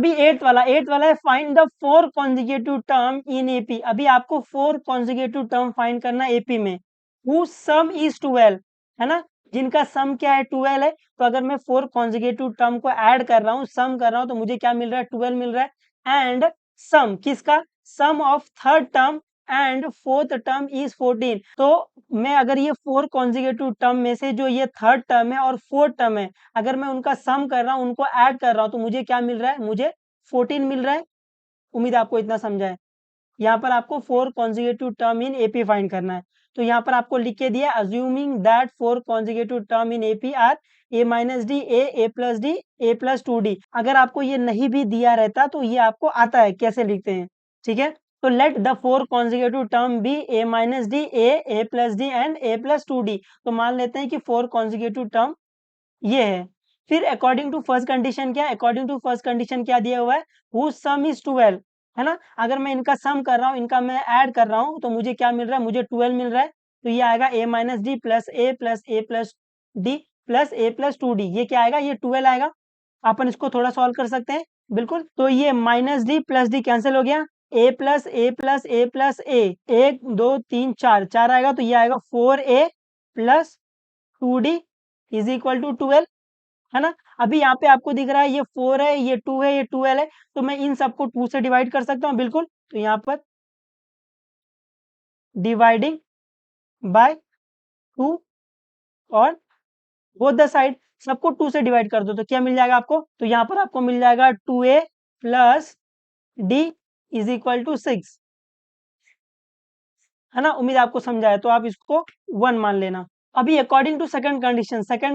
अभी एट्थ वाला है find the 4 consecutive term in AP. अभी आपको 4 कॉन्जिक्यूटिव टर्म फाइंड करना है एपी में, हु सम इज 12, है ना, जिनका सम क्या है 12 है। तो अगर मैं 4 कॉन्जिक्यूटिव टर्म को ऐड कर रहा हूँ, सम कर रहा हूँ, तो मुझे क्या मिल रहा है 12 मिल रहा है। एंड सम किसका, sum of third term and fourth term is 14। तो मैं अगर ये 4 कॉन्जिक्यूटिव टर्म में से जो ये थर्ड टर्म है और फोर्थ टर्म है, अगर मैं उनका सम कर रहा हूँ, उनको ऐड कर रहा हूँ, तो मुझे क्या मिल रहा है, मुझे 14 मिल रहा है। उम्मीद आपको इतना समझा है। यहाँ पर आपको 4 consecutive term in AP find करना है। तो यहाँ पर आपको लिख के दिया assuming that 4 consecutive term in AP are a minus d, a plus d, a plus 2d। अगर आपको ये नहीं भी दिया रहता तो ये आपको आता है कैसे लिखते हैं, ठीक है। तो let the 4 consecutive term be a minus d, a plus d and a plus 2d। तो मान लेते हैं कि 4 कॉन्जिक्यूटिव टर्म ये है। फिर अकॉर्डिंग टू फर्स्ट कंडीशन क्या है, अकॉर्डिंग टू फर्स्ट कंडीशन क्या दिया हुआ है, हुज सम इज 12, है ना। अगर मैं इनका सम कर रहा हूँ, इनका मैं ऐड कर रहा हूँ, तो मुझे क्या मिल रहा है, मुझे 12 मिल रहा है। तो ये आएगा ए माइनस डी प्लस ए प्लस डी प्लस ए प्लस 2d। ये क्या आएगा, ये 12 आएगा। अपन इसको थोड़ा सॉल्व कर सकते हैं, बिल्कुल। तो ये minus D plus D cancel हो गया, ए प्लस ए प्लस ए प्लस ए, 1 2 3 4 4 आएगा। तो ये आएगा 4a plus 2d is equal to 12, है ना। अभी यहाँ पे आपको दिख रहा है ये 4 है, ये 2 है, ये 12 है, तो मैं इन सबको 2 से डिवाइड कर सकता हूँ, बिल्कुल। तो यहाँ पर डिवाइडिंग बाय 2 और बोथ द साइड सबको 2 से डिवाइड कर दो, तो क्या मिल जाएगा आपको, तो यहाँ पर आपको मिल जाएगा 2a plus d is equal to 6, है ना। उम्मीद आपको समझा है, तो आप इसको 1 मान लेना। अभी अकॉर्डिंग टू सेकंड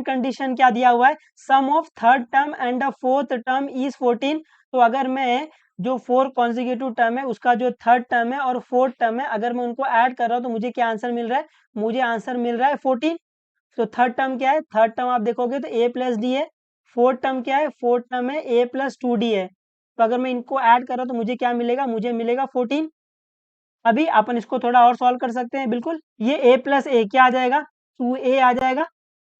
कंडीशन क्या दिया हुआ है, sum of third term and the fourth term is 14। तो अगर मैं जो 4 कॉन्जिक्यूटिव टर्म है उसका जो थर्ड टर्म है और फोर्थ टर्म है, अगर मैं उनको ऐड कर रहा हूँ, तो मुझे क्या आंसर मिल रहा है, मुझे आंसर मिल रहा है 14। तो थर्ड टर्म क्या है, थर्ड टर्म आप देखोगे तो ए प्लस डी है। फोर्थ टर्म क्या है, फोर्थ टर्म है ए प्लस 2d है। तो अगर मैं इनको ऐड कर रहा हूँ, तो मुझे क्या मिलेगा, मुझे मिलेगा 14। अभी अपन इसको थोड़ा और सॉल्व कर सकते हैं, बिल्कुल। ये a प्लस ए क्या आ जाएगा, 2a आ जाएगा,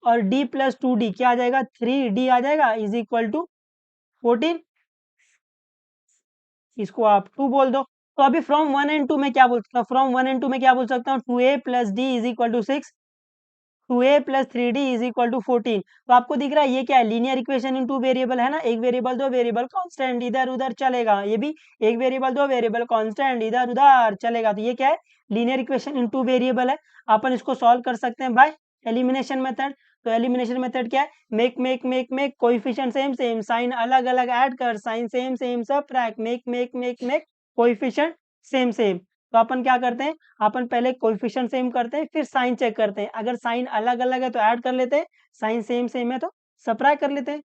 और d प्लस 2d क्या आ जाएगा, 3d आ जाएगा, इज इक्वल टू 14। इसको आप 2 बोल दो। तो अभी फ्रॉम 1 एंड 2 में क्या बोल सकता हूँ, फ्रॉम 1 एंड 2 में क्या बोल सकता हूँ, 2a plus d is equal to 6, 2a plus 3d is equal to 14। तो आपको दिख रहा है ये क्या है, लीनियर इक्वेशन इन 2 वेरिएबल, है ना। एक वेरिएबल, दो वेरिएबल कांस्टेंट, इधर उधर चलेगा। ये भी एक वेरिएबल, दो वेरिएबल कांस्टेंट, इधर उधर चलेगा। तो ये क्या है, लीनियर इक्वेशन इन 2 वेरिएबल है। अपन इसको सॉल्व कर सकते हैं बाय एलिमिनेशन मेथड। तो एलिमिनेशन मेथड क्या है, make coefficient same same, sign अलग अलग ऐड कर, sign same same subtract, make coefficient same same. तो अपन क्या करते हैं, अपन पहले कोएफिशिएंट सेम करते हैं, फिर साइन चेक करते हैं। अगर साइन अलग अलग है तो ऐड कर लेते हैं, साइन सेम सेम है तो सबट्रैक्ट कर लेते हैं।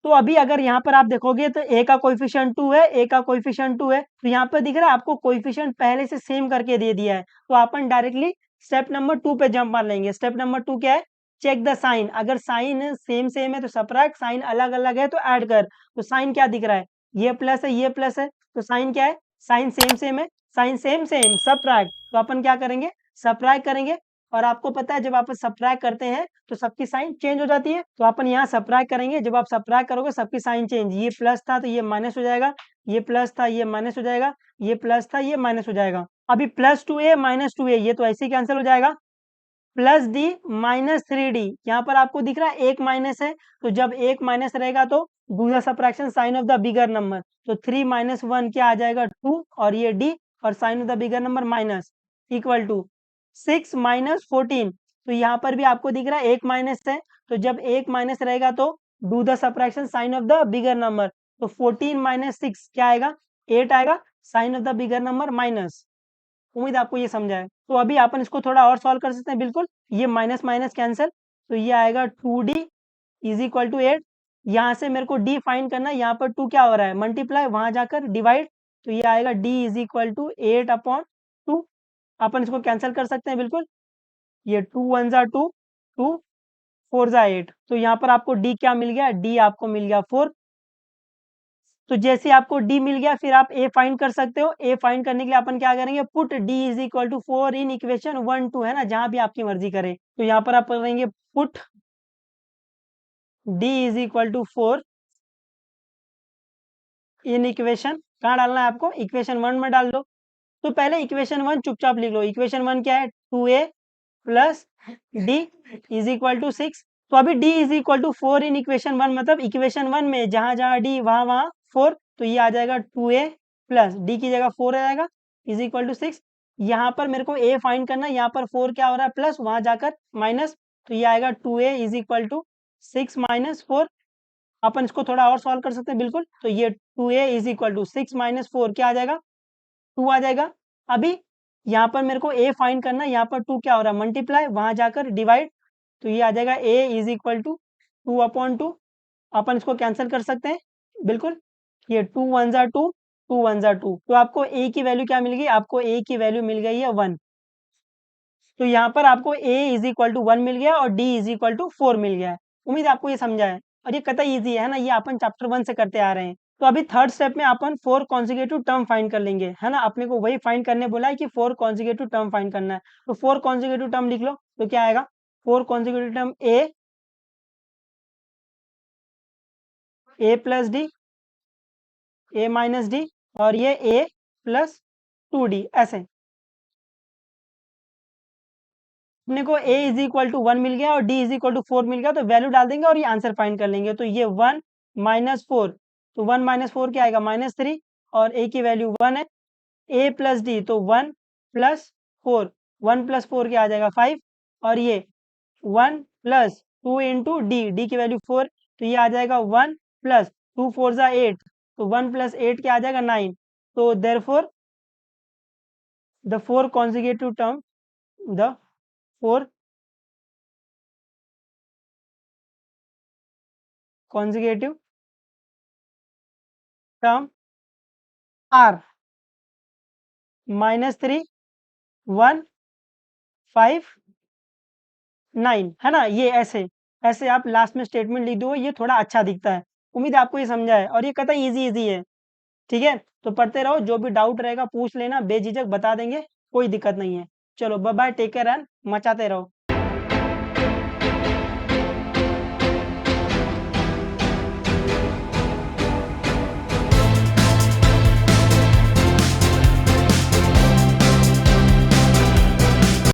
तो अभी अगर यहाँ पर आप देखोगे तो a का कोएफिशिएंट 2 है, a का कोएफिशिएंट 2 है, तो यहाँ पर दिख रहा है आपको कोएफिशिएंट पहले से सेम करके दे दिया है। तो अपन डायरेक्टली स्टेप नंबर 2 पे जंप मार लेंगे। स्टेप नंबर 2 क्या है, चेक द साइन। अगर साइन सेम सेम है तो सबट्रैक्ट, साइन अलग अलग है तो ऐड कर। तो साइन क्या दिख रहा है, ये प्लस है, ये प्लस है, तो साइन क्या है, साइन सेम सेम है, साइन सेम सेम सबट्रैक्ट। तो अपन क्या करेंगे, सबट्रैक्ट करेंगे। और आपको पता है जब आप सबट्रैक्ट करते हैं तो सबकी साइन चेंज हो जाती है। तो अपन यहाँ सबट्रैक्ट करेंगे, जब आप सबट्रैक्ट करोगे सबकी साइन चेंज, ये प्लस था तो ये माइनस हो जाएगा, ये प्लस था ये माइनस हो जाएगा, ये प्लस था ये माइनस हो जाएगा। अभी प्लस 2a माइनस 2a ये तो ऐसे ही कैंसिल हो जाएगा। प्लस डी माइनस 3d, यहाँ पर आपको दिख रहा है एक माइनस है, तो जब एक माइनस रहेगा तो दूसरा subtraction sign of the bigger number. तो 3 माइनस 1 क्या आ जाएगा 2, और ये d और sign of the bigger number minus equal to 6 minus 14। तो यहाँ पर भी आपको दिख रहा है एक माइनस है, तो जब एक माइनस रहेगा तो do the subtraction sign of the bigger number. तो 14 माइनस 6 क्या आएगा, 8 आएगा, sign of the bigger number minus. उम्मीद आपको ये समझा है। तो अभी अपन इसको थोड़ा और सॉल्व कर सकते हैं, बिल्कुल। ये माइनस माइनस कैंसिल, तो ये आएगा 2d इज इक्वल टू 8। यहाँ से मेरे को d फाइंड करना है, यहाँ पर 2 क्या हो रहा है, मल्टीप्लाई, वहां जाकर डिवाइड। तो ये आएगा d is equal to 8 upon 2। अपन इसको कैंसिल कर सकते हैं, बिल्कुल। ये 2 1 जा 2, 2 4 जा 8। तो यहाँ पर आपको d क्या मिल गया, d आपको मिल गया 4। तो जैसे आपको d मिल गया, फिर आप a फाइंड कर सकते हो। a फाइंड करने के लिए अपन क्या करेंगे, put d is equal to 4 in equation 1 2, है ना, जहां भी आपकी मर्जी करे। तो यहाँ पर आप करेंगे put d is equal to 4 in equation कहाँ डालना है आपको, इक्वेशन 1 में डाल दो। तो पहले इक्वेशन 1 चुपचाप लिख लो। इक्वेशन 1 क्या है, 2a plus d is equal to 6। तो अभी d is equal to 4 in equation 1, मतलब इक्वेशन 1 में जहां जहां डी वहां वहां 4, तो ये आ जाएगा 2a प्लस डी की जगह 4 आ जाएगा इज इक्वल टू 6। यहाँ पर मेरे को a फाइंड करना है, यहाँ पर 4 क्या हो रहा है प्लस, वहां जाकर माइनस, तो ये आएगा 2a is equal to 6 minus 4। अपन इसको थोड़ा और सॉल्व कर सकते हैं बिल्कुल। तो ये 2a is equal to 6 minus 4 क्या आ जाएगा, 2 आ जाएगा। अभी यहाँ पर मेरे को a फाइंड करना है, यहाँ पर 2 क्या हो रहा है मल्टीप्लाई, वहां जाकर डिवाइड, तो ये आ जाएगा a इज इक्वल टू 2/2। अपन इसको कैंसिल कर सकते हैं बिल्कुल। ये 2 1 जा 2, 2 1 जा 2, तो आपको a की वैल्यू क्या मिल गई, आपको a की वैल्यू मिल गई है 1। तो यहाँ पर आपको a इज इक्वल टू 1 मिल गया और d इज इक्वल टू 4 मिल गया है। उम्मीद है आपको ये समझा है, और ये कतई ईजी है ना, ये अपन चैप्टर 1 से करते आ रहे हैं। तो अभी थर्ड स्टेप में अपन 4 कॉन्जिक्यूटिव टर्म फाइंड कर लेंगे, है ना। अपने को वही फाइंड करने बोला है कि 4 कॉन्जिक्यूटिव टर्म फाइंड करना है। तो 4 कॉन्जिक्यूटिव टर्म लिख लो, तो क्या आएगा, 4 consecutive term a plus D, a minus D, और ये a प्लस 2d ऐसे। अपने को a इज इक्वल टू 1 मिल गया और d इज इक्वल टू 4 मिल गया, तो वैल्यू डाल देंगे और ये आंसर फाइंड कर लेंगे। तो ये 1 माइनस 4, तो 1 माइनस 4 क्या आएगा -3, और a की वैल्यू 1 है। a प्लस डी, तो 1 प्लस 4, 1 प्लस 4 क्या आ जाएगा 5, और ये 1 प्लस 2 इंटू डी, डी की वैल्यू 4, तो ये आ जाएगा 1 प्लस 2 4 जा 8, तो 1 प्लस 8 क्या आ जाएगा 9। तो therefore the four consecutive term, the four consecutive term are -3 1 5 9, है ना। ये ऐसे ऐसे आप लास्ट में स्टेटमेंट लिख दो, ये थोड़ा अच्छा दिखता है। उम्मीद है आपको ये समझा है, और ये कतई इजी इजी है। ठीक है, तो पढ़ते रहो, जो भी डाउट रहेगा पूछ लेना, बेझिझक बता देंगे, कोई दिक्कत नहीं है। चलो bye bye, take care and मचाते रहो।